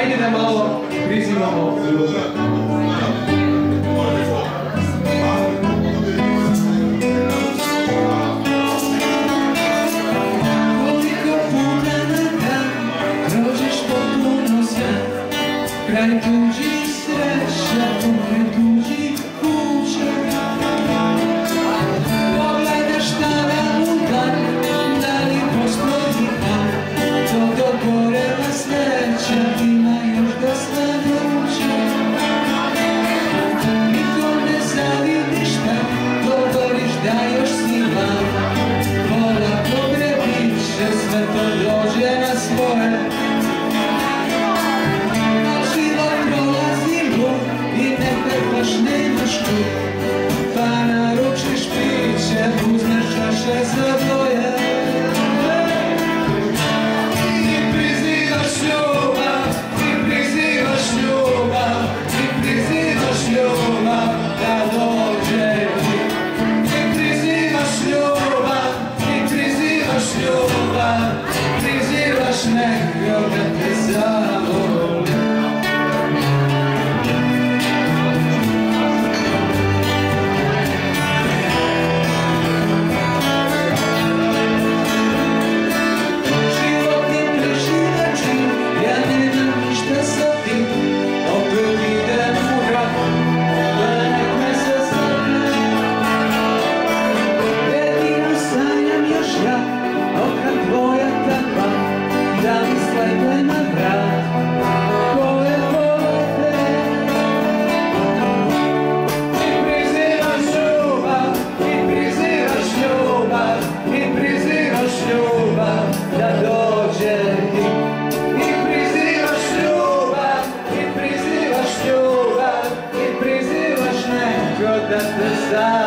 Ajde da malo prizivamo ljubav. Kraj tuđih sreća, pokraj tuđih kuća. Pogledaš tada u dan, da li postoji dan, to dogorela sreća ima još dosta duća. Niko ne zavidi ništa, govoriš da još si van. Polako prebit će, sve to dođe na svoje. Baš nemaš tu, pa naručiš piće, uzmeš čaše za dvoje. Ti prizivaš ljubav, ti prizivaš ljubav, ti prizivaš ljubav da dođe ti. Ti prizivaš ljubav, ti prizivaš ljubav, prizivaš nekog da te zavoli. Da te